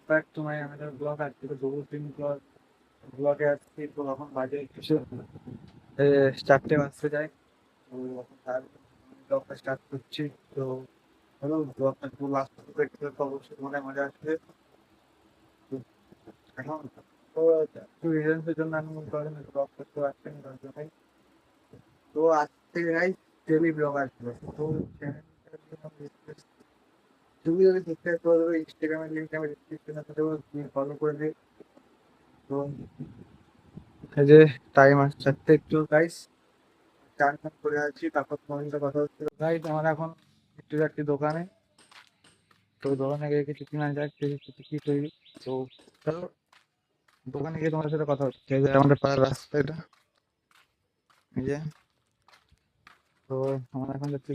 Back to my another blog. আজকে তো বহুদিন ব্লগে আসছি। তো এখন বাজে কিছু 4টে বাজতে যায়। তো এখন তার ব্লগটা স্টার্ট করছি। তো হলো ব্লগটা পুরো লাস্ট দেখতে তো অবশ্যই মনে মজা আসবে। তো এখন তো একটু রিজেন্সের জন্য আমি ব্লগ করতে পারছি না, তার জন্যই। তো আজ থেকে গাইস ডেইলি ব্লগ আসবে। তো তুমি যদি সাবস্ক্রাইব করে দেবে, ইনস্টাগ্রামের লিঙ্ক আমি ডিসক্রিপশনে দিয়ে দেবো, তুমি ফলো করে দিও। তো এই যে টাইম আসছে 4টে একটু গাইস, চান টান করে আছি, তারপর তোমার সাথে কথা হচ্ছিল গাইস। আমার এখন একটু যাচ্ছি দোকানে। তো দোকানে গিয়ে কিছু কিনা যাক, কিছু কি তৈরি। তো চলো দোকানে গিয়ে তোমার সাথে কথা হচ্ছে। এই যে আমাদের পাড়ার রাস্তা এটা, এই যে। তো আমার এখন যাচ্ছি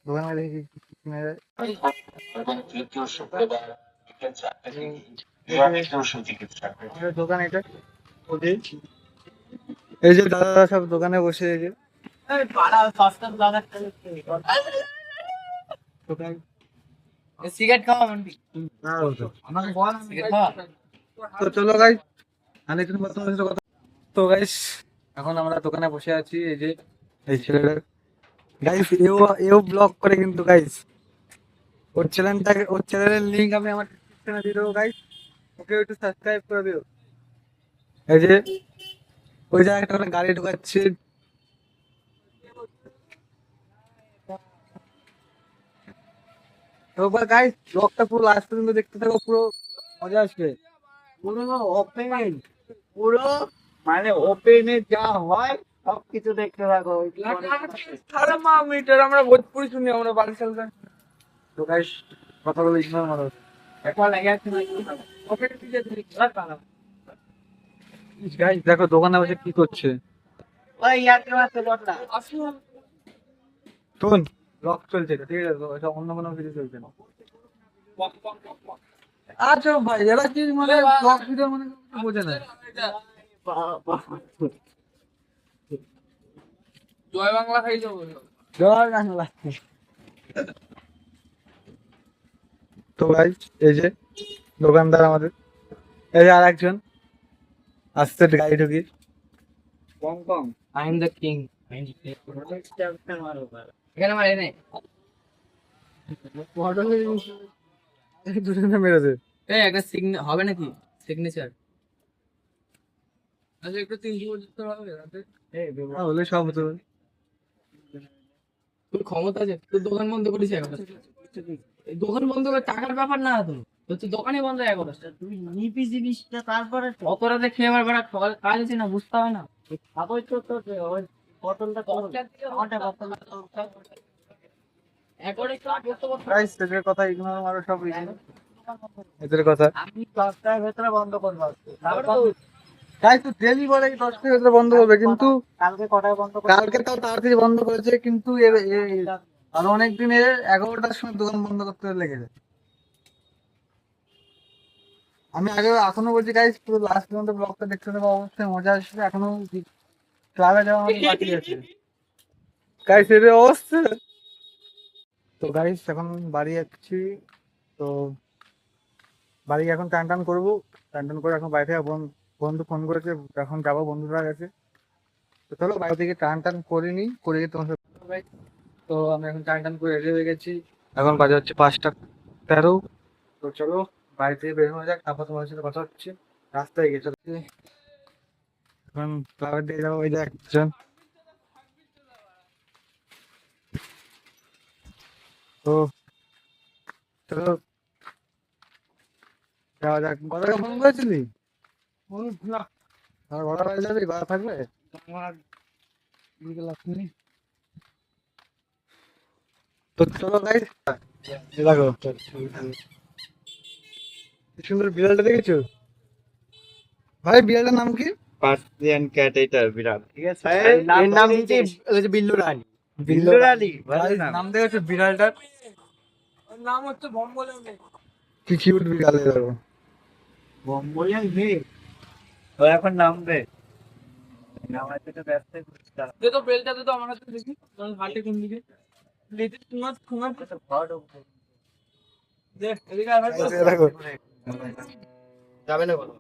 দোকানে দেখি কি কিনা যায়। দোকান এটা, এই যে দাদা সব দোকানে বসে, এই যে দোকান। সিগারেট খাওয়া মানবি আমাকে বল সিগারেট খাওয়া তো চলো গাইস, অনেকদিন পর তোমার সাথে কথা। তো গাইস এখন আমরা দোকানে বসে আছি। এই যে এই ছেলেটা গাইস, এও এও ব্লগ করে কিন্তু গাইস। ওর চ্যানেলের লিংক আমি আমার ডিসক্রিপশনে দিয়ে দেবো গাইস, ওকে একটু সাবস্ক্রাইব করে দিও। এই যে ওই জায়গাটা ওখানে গাড়ি ঢোকাচ্ছে। তো গাইস ব্লগটা পুরো লাস্ট পর্যন্ত দেখতে থাকো, পুরো মজা আসবে। পুরো ওপেন পুরো মানে ওপেনে যা হয় সবকিছু দেখতে থাকো সারা মা মিটার আমরা ভোজপুরি শুনি, আমরা বাড়ি চলবে। তো গাইস কথা বলে ইগনোর মারো। একবার লাগে আছে ওপেন দিকে গাইস দেখো দোকানে বসে কি করছে। ওই ইয়াকে মারতে বললা শোন, ব্লগ চলছে এটা, ঠিক আছে? তো এটা অন্য কোনো কিছু চলছে না। আচ্ছা ভাই, এরা কি মানে ব্লগ ভিডিও মানে কিছু বোঝে না। জয় বাংলা খাই যাবো জয় বাংলা। তো ভাই এই যে দোকানদার আমাদের, এই যে আর একজন আসছে গাড়ি ঢুকি। কম কম আই এম দ্য কিং এখানে মারে নাই দুজনে মেরেছে। এই একটা সিগনেচার হবে নাকি সিগনেচার আচ্ছা একটু 300 হবে রাতে হলে সব হতে পারে। তোর ক্ষমতা আছে তোর দোকান বন্ধ করিস এখন এই দোকান বন্ধ করে টাকার ব্যাপার না তো তোর তো দোকানই বন্ধ এখন তুই নিবি জিনিসটা তারপরে অত রাতে খেয়ে আবার বেড়া কাজ আছে না বুঝতে হয় না তারপরে তো ওই বোতলটা আমারটা বোতলটা একবারে কাজ করতে করতে গাইস এদের কথা ইগনোর মারো, সব ignore। এদের কথা আমি 10টার ভেতরে বন্ধ করবো তারপরে গাইস তো ডেলি বলে 10টার ভিতরে বন্ধ করবে, কিন্তু কালকে কটায় বন্ধ করবো কালকে তাও তাড়াতাড়ি বন্ধ করেছে, কিন্তু আর অনেকদিন 11টার সময় দোকান বন্ধ করতে লেগে যায়। আমি আগে এখনো বলছি গাইস, পুরো লাস্ট পর্যন্ত ব্লগটা দেখতে থাকো, অবশ্যই মজা আসবে। এখনো ক্লাবে যাওয়া আমাদের বাকি আছে গাইস, এর অবস্থা। তো গাইস এখন বাড়ি যাচ্ছি। তো বাড়ি এখন টান টান করবো, টান টান করে এখন বাড়ি থেকে বন্ধু ফোন করেছে, এখন যাবো বন্ধুরা গেছে। তো চলো বাড়ি থেকে টান টান করে নিই, করে গিয়ে তোমার সাথে কথা বলি। তো আমি এখন টান টান করে রেডি হয়ে গেছি, এখন বাজে হচ্ছে 5টা 13। তো চলো বাড়ি থেকে বের হয়ে যাক, তারপর তোমার সাথে কথা হচ্ছে। রাস্তায় গেছে এখন ক্লাবের দিকে যাবো। ওই যে একজন, তো চলো যাওয়া যাক। গতকাল ফোন করেছিলি? আর ঘোড়া বাড়ি যাবি, ঘোড়া থাকবে আমার দিকে লাগবে। তো চলো গাইস, দেখো কি সুন্দর বিড়ালটা দেখেছো ভাই? বিড়ালটার নাম কি? পার্সিয়ান ক্যাট, এটা বিড়াল, ঠিক আছে। এর নাম দিয়েছে বিল্লু রানী বিল্লু রানী, ভালো গাইস নাম। নাম দেখেছো বিড়ালটার? ওর নাম হচ্ছে বম্বলে কি কিউট বিড়াল দেখো। বম্বলিয়ান মেয়ে, ও এখন নামবে, নামাতে তো ব্যস্ত হচ্ছে। দে তো বেলটা দে তো আমার হাতে দেখি কারণ হাটে কোন দিকে লিটিল তোমার তোমার ঘর ঢুকবে। Guys, এই দেখো যাবে না বলো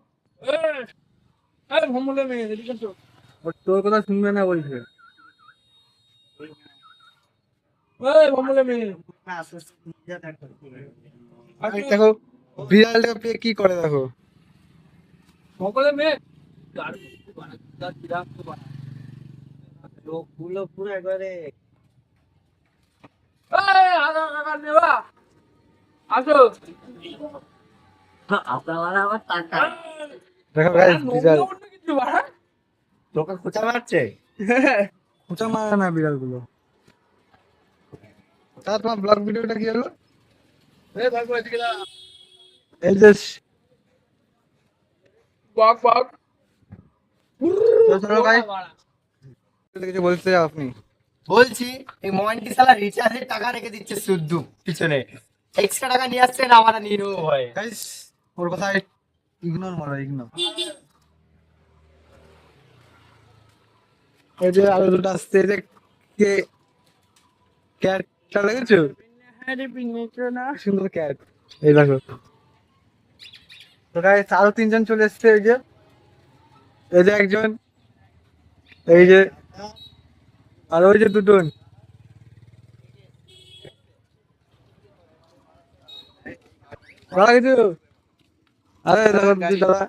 ও তোর কথা শুনবে না বলছে। এই দেখো বিড়ালটা পেয়ে কি করে দেখো। লোকগুলো পুরো একবারে আপনারা আবার টাকা দেখো গাইস বিড়াল তোকে খোঁচা মারছে। খোঁচা মারে না বিড়াল গুলো। তা তোমার ব্লগ ভিডিওটা কি হলো? এই যে তো চলো গাইস, কিছু বলতে চাও আপনি? বলছি এই ময়েন্টি শালা রিচার্জের টাকা রেখে দিচ্ছে শুদ্ধ পিছনে, এক্সট্রা টাকা নিয়ে আসছে না আমরা নিয়ে নেবো ভয়। গাইস ওর কথা ইগনোর মারো, ইগনোর। এই যে আরো দুটো আসছে, এই যে কে ক্যাটটা দেখেছো? কি সুন্দর ক্যাট, এই দেখো। তো গাইস আরো তিনজন চলে এসছে, এই যে একজন, এই যে আর ওই যে দুজন। দাদা কিছু, আরে দেখো দিদি দাদা,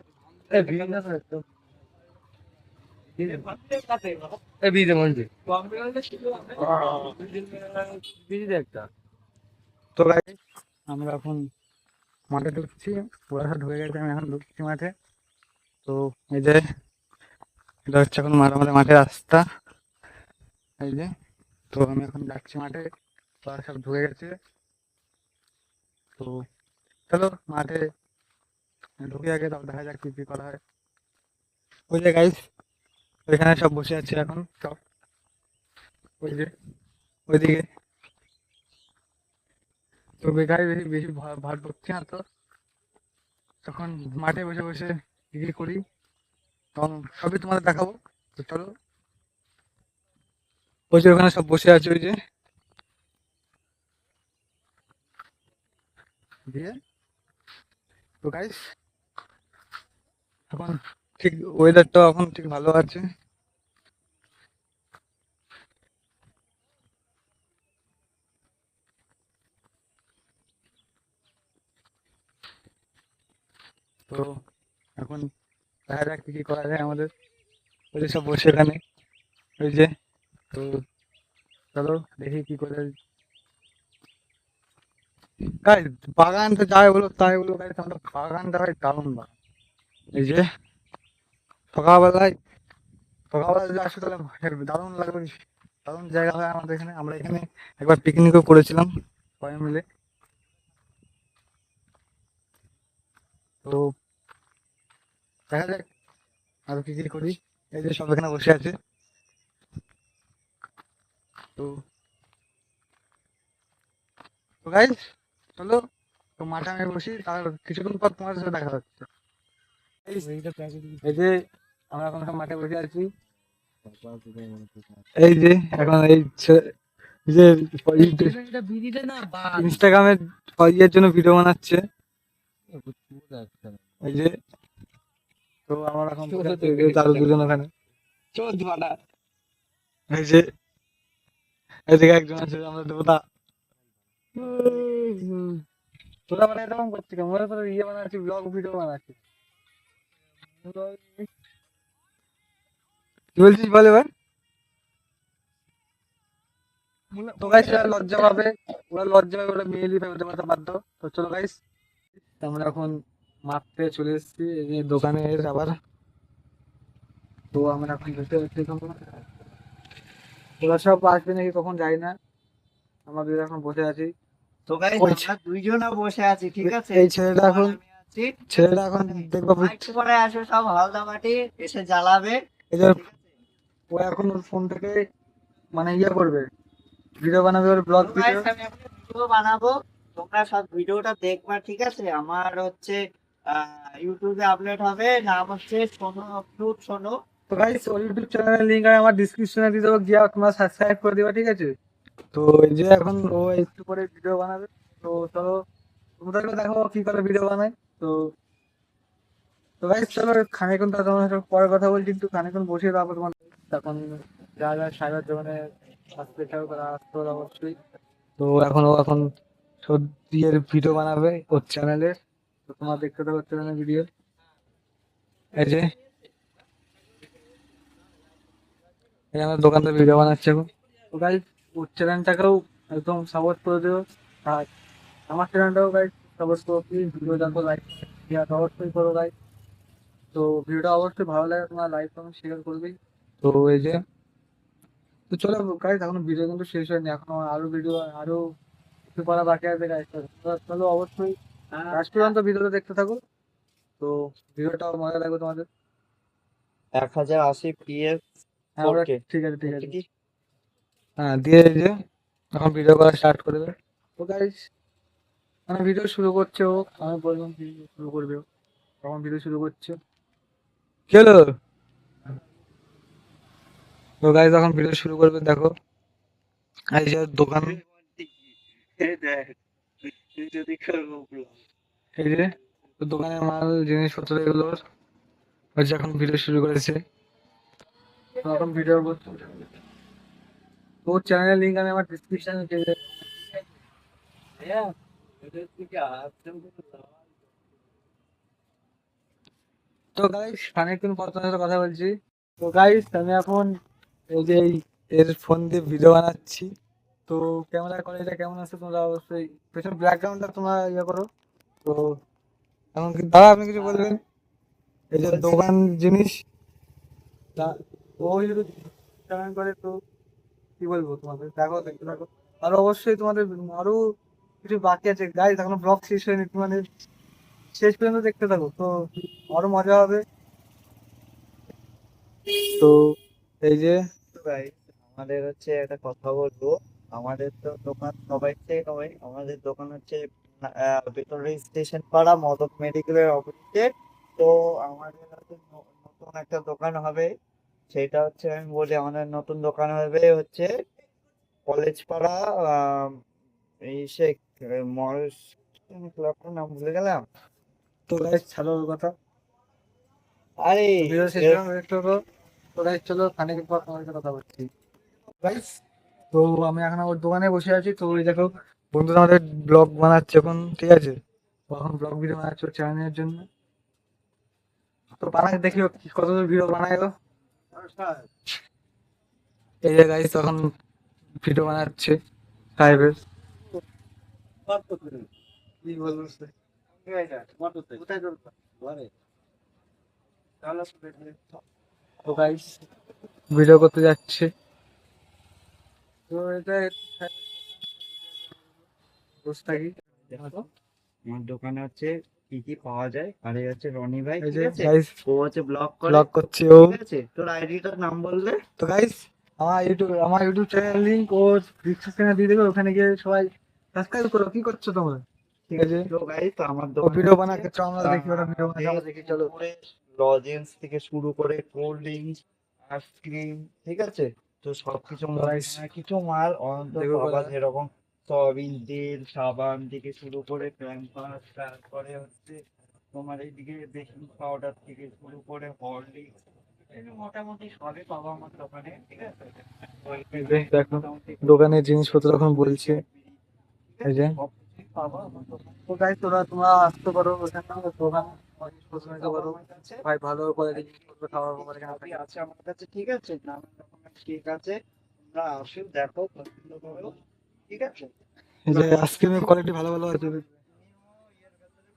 তো গাইস আমরা এখন মাঠে ঢুকছি, ওরা সব ঢুকে গেছে, আমি এখন ঢুকছি মাঠে। তো এই যে এটা হচ্ছে এখন আমাদের মাঠের রাস্তা, এই যে। তো আমি এখন যাচ্ছি মাঠে, ওরা সব ঢুকে গেছে। তো চলো মাঠে ঢুকে আগে তারপর দেখা যাক কি কি করা হয়। ওই যে গাইস ওইখানে সব বসে আছে এখন সব, ওই যে ওইদিকে। তো বেকার বেশি বেশি ভাট করছি না, তো তখন মাঠে বসে বসে কি কি করি তখন সবই তোমাদের দেখাবো। তো চলো, ওই যে ওখানে সব বসে আছে, ওই যে দিয়ে। তো গাইস এখন ঠিক ওয়েদারটা এখন ঠিক ভালো আছে। তো এখন দেখা যাক কি কি করা যায় আমাদের। ওই যে সব বসে এখানে, ওই যে। তো চলো দেখি কি করে। গাইস বাগানটা যাই বলো তাই বলো গাইস, আমাদের বাগানটা ভাই দারুণ বাগান। এই যে সকালবেলায় সকালবেলা যদি আসো তাহলে মাঠের দারুণ লাগবে, দারুণ জায়গা হয় আমাদের এখানে। আমরা এখানে একবার পিকনিকও করেছিলাম সবাই মিলে। তো দেখা যাক আরো কি কি করি। এই যে সব এখানে বসে আছে। তো তো গাইস চলো, তো মাঠে আমি বসি, তার কিছুক্ষণ পর তোমার সাথে দেখা হচ্ছে। এই যে আমরা এখন সব মাঠে বসে আছি, এই যে এখন এই এই যে ইনস্টাগ্রামের ইয়ের জন্য ভিডিও বানাচ্ছে, এই যে। তো আমার এখন তার দুজন ওখানে, এই যে এদিকে একজন আছে আমরা দেবতা। তোরা মানে এরকম করছি কেন? মনে করে ইয়ে বানাচ্ছি, ব্লগ ভিডিও বানাচ্ছি। কি বলছিস বলে ভাই? তো গাইস ওরা লজ্জা পাবে, ওরা লজ্জা পাবে, ওরা মেয়েলি পাবে, ওটা বাধ্য। তো চলো গাইস, আমরা এখন মাঠে চলে এসেছি, এই যে দোকানে এসে আবার। তো আমরা এখন বসে আছি, ওরা সব আসবে নাকি কখন যাই না, আমাদের এখন বসে আছি। তো গাইস ওই আমরা দুইজনা বসে আছি, ঠিক আছে? এই ছেলেটা এখন, আমি আছি, ছেলেটা এখন দেখবো একটু পরে আসবে সব হালদা মাটি এসে জ্বালাবে। এই যে ও এখন ওর ফোন থেকে মানে ইয়ে করবে, ভিডিও বানাবে, ওর ব্লগ তো ভিডিও। guys, আমি এখন ভিডিও বানাবো, তোমরা সব ভিডিওটা দেখবা, ঠিক আছে? আমার হচ্ছে ইউটিউবে আপলোড হবে, নাম হচ্ছে সোনু আপলোড সোনু। তো গাইস ওর ইউটিউব চ্যানেলের লিংক আমি আমার ডেসক্রিপশনে দিয়ে দেবো, গিয়ে তোমরা সাবস্ক্রাইব করে দিবা, ঠিক আছে? তো এই যে এখন ও একটু পরে ভিডিও বানাবে। তো চলো তোমরা দেখো কি করে ভিডিও বানায়। তো তো ভাই চলো খানিকক্ষণ তো তোমার সাথে পরে কথা বলছি, একটু খানিকক্ষণ বসিয়ে তারপর তোমার তখন যা যা সাইবার দোকানে আসতে চাও তারা আসতে হবে অবশ্যই। তো এখন সত্যি এর ভিডিও বানাবে ওর চ্যানেলে, তো তোমার দেখতে থাকো চ্যানেলের ভিডিও। এই যে এই আমার দোকানটা ভিডিও বানাচ্ছে এখন। তো গাইজ ওর চ্যানেলটাকেও একদম সাপোর্ট করে দিও, আর আমার চ্যানেলটাও গাইজ সাপোর্ট করো, প্লিজ ভিডিও দেখো, লাইক অবশ্যই করো গাইজ। তো ভিডিওটা অবশ্যই ভালো লাগে তোমার, লাইক কমেন্ট শেয়ার করবেই। তো এই যে তো চলো গাইজ, এখনো ভিডিও কিন্তু শেষ হয়নি, এখনো আরো ভিডিও আরো কিছু করা বাকি আছে গাইজ। চলো অবশ্যই লাস্ট পর্যন্ত ভিডিওটা দেখতে থাকো, তো ভিডিওটাও মজা লাগবে তোমাদের। 1080 হ্যাঁ ওরা 4K ঠিক আছে ঠিক আছে। কি হ্যাঁ দিয়ে এই যে এখন ভিডিও করা স্টার্ট করবে। তো গাইজ মানে ভিডিও শুরু করছে ও, আমি বললাম ভিডিও শুরু করবে ও, তখন ভিডিও শুরু করছে। কি হলো? তো গাইজ এখন ভিডিও শুরু করবে দেখো। আর এই যে দোকান, এই যে তো দোকানের মাল জিনিসপত্র এগুলো হচ্ছে, এখন ভিডিও শুরু করেছে। তো এখন ভিডিও করছে। তো ওর চ্যানেলের লিঙ্ক আমি আমার ডিসক্রিপশনে দিয়ে দেবো। তো গাইস খানিকক্ষণ পর তোমার সাথে কথা বলছি। তো গাইস আমি এখন এই যে এর ফোন দিয়ে ভিডিও বানাচ্ছি। তো ক্যামেরা কোয়ালিটিটা কেমন আছে তোমরা অবশ্যই, পেছন ব্যাকগ্রাউন্ডটা তোমরা ইয়ে করো। তো এখন কি দাদা আপনি কিছু বলবেন? এই যে দোকান জিনিস ও যদি চ্যানেল করে, তো কি বলবো তোমাদের, দেখো দেখতে থাকো। আর অবশ্যই তোমাদের আরো কিছু বাকি আছে গাইস, এখনো ব্লগ শেষ হয়নি, তোমাদের শেষ পর্যন্ত দেখতে থাকো, তো আরো মজা হবে। তো এই যে তো guys, আমাদের হচ্ছে একটা কথা বলবো। আমাদের তো দোকান সবাই থেকে নয়, আমাদের দোকান হচ্ছে ভেতরে স্টেশন পাড়া মদক মেডিকেলের অপোজিটে। তো আমাদের হচ্ছে নতুন একটা দোকান হবে, সেটা হচ্ছে আমি বলি আমাদের নতুন দোকান হবে হচ্ছে কলেজ পাড়া। আহ, এই সে মহেশ ক্লাবটার নাম ভুলে গেলাম। তো গাইস ছাড়ো ওর কথা, আরে ভিডিও শেষ এর- পর্যন্ত দেখতে থাকো। তো গাইস চলো খানিক পর তোমার সাথে কথা বলছি গাইস। তো আমি এখন ওর দোকানে বসে আছি, তো ওই দেখো বন্ধুরা আমাদের ব্লগ বানাচ্ছে এখন, ঠিক আছে? তো এখন ব্লগ ভিডিও বানাচ্ছে ওর চ্যানেলের জন্য। তো বানাক দেখি ও কত ভিডিও বানায় ও। এই যে গাইস এখন ভিডিও বানাচ্ছে সাহেবের, কি বলবো সে? কোথায় তোর ঘরে? তো গাইস ভিডিও করতে যাচ্ছে। তো এটা বসে থাকি। দেখো আমার দোকানে হচ্ছে কি কি পাওয়া যায়। আর এই হচ্ছে রনি ভাই, এই ঠিক যে আছে, গাইস ও হচ্ছে ব্লগ করে, ব্লগ করছে ও। ঠিক আছে। তোর আইডিটার নাম বললে? তো গাইস আমার ইউটিউব চ্যানেল লিংক ও ডিসক্রিপশনে দিয়ে দেবে, ওখানে গিয়ে সবাই সাবস্ক্রাইব করো। কি করছো তোমরা? ঠিক আছে, তো গাইস আমার ও দোকানে ভিডিও হচ্ছে বানাচ্ছে, আমরা দেখি ওরা ভিডিও বানাচ্ছে, আমরা দেখি চলো। লজেন্স থেকে শুরু করে কোল্ড ড্রিঙ্কস, আইসক্রিম, ঠিক আছে। তো সবকিছু Guys, কিছু মাল অনন্ত দেখো পাবা, কলা। যেরকম সয়াবিন তেল, সাবান থেকে শুরু করে প্যাম্পাস, তারপরে হচ্ছে তোমার এইদিকে বেকিং পাউডার থেকে শুরু করে হরলিক্স, এগুলো মোটামুটি সবই পাবো আমার দোকানে, ঠিক আছে। এই যে দেখো দোকানের জিনিসপত্র এখন বলছে, এই যে সবকিছুই পাবো আমার দোকানে। তো গাইস তোমরা আসতে পারো ওখানে, দোকান জিনিসপত্র নিতে পারো ভাই, ভালো কোয়ালিটি জিনিসপত্র খাওয়ার পর এখানে সবই আছে আমার কাছে, ঠিক আছে, নানান রকমের কেক আছে, তোমরা আসো দেখো পছন্দ করো, ঠিক আছে। এই যে আইসক্রিমের কোয়ালিটি ভালো ভালো আছে।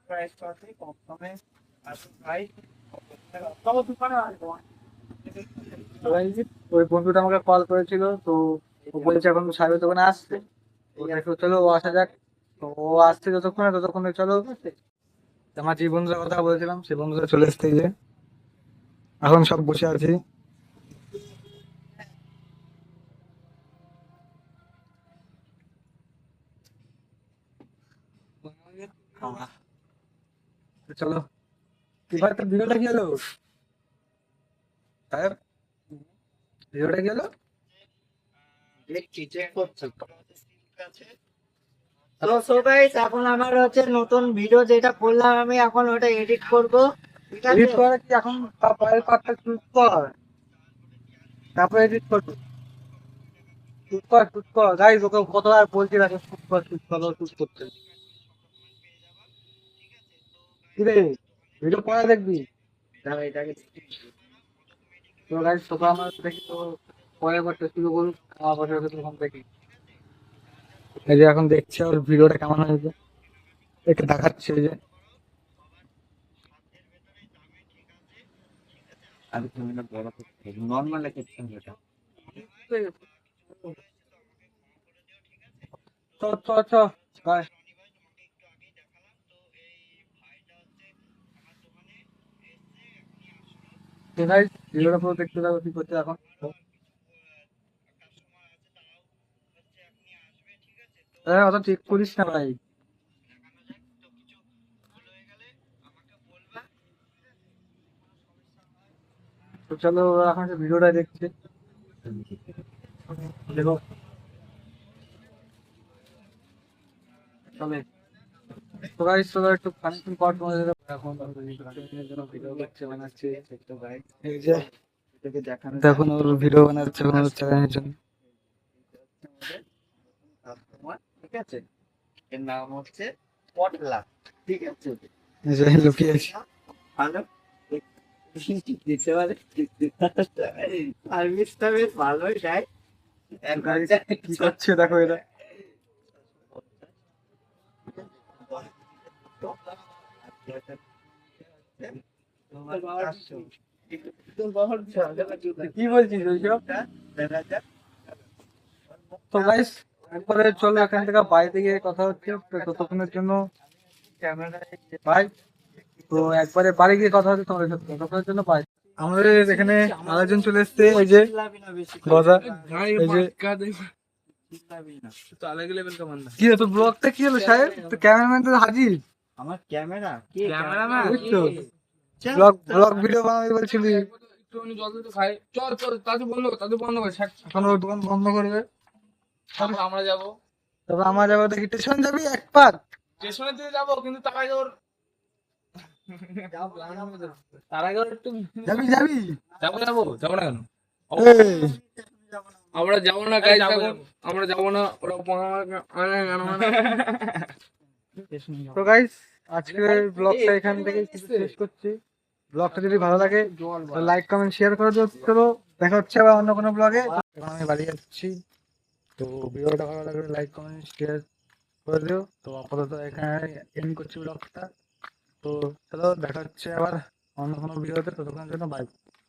প্রাইস আছে কম দামে, আর প্রাইস সব দোকানে আসবো। তো guys, ওই বন্ধুটা আমাকে কল করেছিল, তো ও বলছে এখন সাহেবের দোকানে আসছে। তো দেখো চলো ও আসা যাক। তো ও আসছে ততক্ষণে চলো আমার যে বন্ধুদের কথা বলেছিলাম সেই বন্ধুরা চলে এসছে, এই যে এখন সব বসে আছি। তো চলো এবার তো ভিডিওটা কি হলো সাহেব, ভিডিওটা কি হলো? দেখছি চেক করছি, ঠিক আছে। তো সো গাইস এখন আমার হচ্ছে নতুন ভিডিও যেটা করলাম আমি এখন ওটা এডিট করব, ঠিক আছে? এডিট করে কি এখন পরের পার্টটা চুজ কর, তারপরে এডিট করবি। চুজ কর গাইস, ওকে কতবার বলছি রাখে চুজ করতে। কি রে, ভিডিও পরে দেখবি। দাঁড়া, এটাকে তো গাইস তোকে আমার দেখি তো পরের পার্টটা শুরু করুক, আমার পাশে তখন দেখি। এই যে এখন দেখছি ওর ভিডিওটা কেমন হয়েছে, একে দেখাচ্ছে এই যে। আমি তুমি না বড় নরমাল করতে হবে এটা। চ চ চ বাই। তো গাইস ভিডিওটা পুরো দেখতে থাকো কি করছে এখন। হ্যাঁ অত ঠিক করিস না ভাই। তো চলো এখন যে ভিডিওটা দেখছে দেখো চলে। তো গাইস চলো একটু কানেকশন পার্ট তোমাদের এখন কানেকশনের জন্য ভিডিও করছে বানাচ্ছে। তো গাইস এই যে এটাকে দেখানো দেখুন ওর ভিডিও বানাচ্ছে ওর চ্যানেলের জন্য। কাস্টমার, ঠিক আছে? এর নাম হচ্ছে পটলা, ঠিক আছে? এই যে লুকিয়েছে। ভালো দিতে পারে, সার্ভিসটা বেশ ভালোই দেয়। গাইস কি করছে দেখো এটা। কি বলছিস ওইসব? তো গাইস একবারে চলো এখান থেকে বাইরে গিয়ে কথা হচ্ছে ততক্ষণের জন্য বাই। তো একবারে বাড়ি গিয়ে কথা হচ্ছে তোমাদের সাথে, ততক্ষণের জন্য বাই। আমাদের এখানে আরেকজন চলে এসছে এই যে গজা। এই যে কি রে তোর ব্লগটা কি হলো সাহেব, তো ক্যামেরাম্যান তো হাজির। আমার ক্যামেরা ক্যামেরাম্যান ওই তো ব্লগ ভিডিও বানাবি বলছিলি, একটুখানি জল দিতে খাই। চল চল, তাতে বন্ধ কর, তাতে বন্ধ কর। এখন ওর দোকান বন্ধ করবে। তারপর আমরা যাবো তারপর আমার যাবো দেখি স্টেশন যাবি এক পাক। স্টেশনের দিকে যাবো, কিন্তু তার আগে ওর তার আগে ওর একটু যাবি যাবি যাবো যাবো যাবো না কেন? এই, আমরা যাবো না গাইস, আমরা যাবো না। ওরা তো গাইস আজকের ব্লগটা এখান থেকে শেষ করছি। ব্লগটা যদি ভালো লাগে লাইক কমেন্ট শেয়ার করে দিও। চলো দেখা হচ্ছে আবার অন্য কোনো ব্লগে। এখন আমি বাড়ি যাচ্ছি, তো ভিডিওটা ভালো লাগলে লাইক কমেন্ট শেয়ার করে দিও। তো আপাতত এখানে এন্ড করছি ব্লগটা। তো চলো দেখা হচ্ছে আবার অন্য কোনো ভিডিওতে, ততক্ষণের জন্য বাই।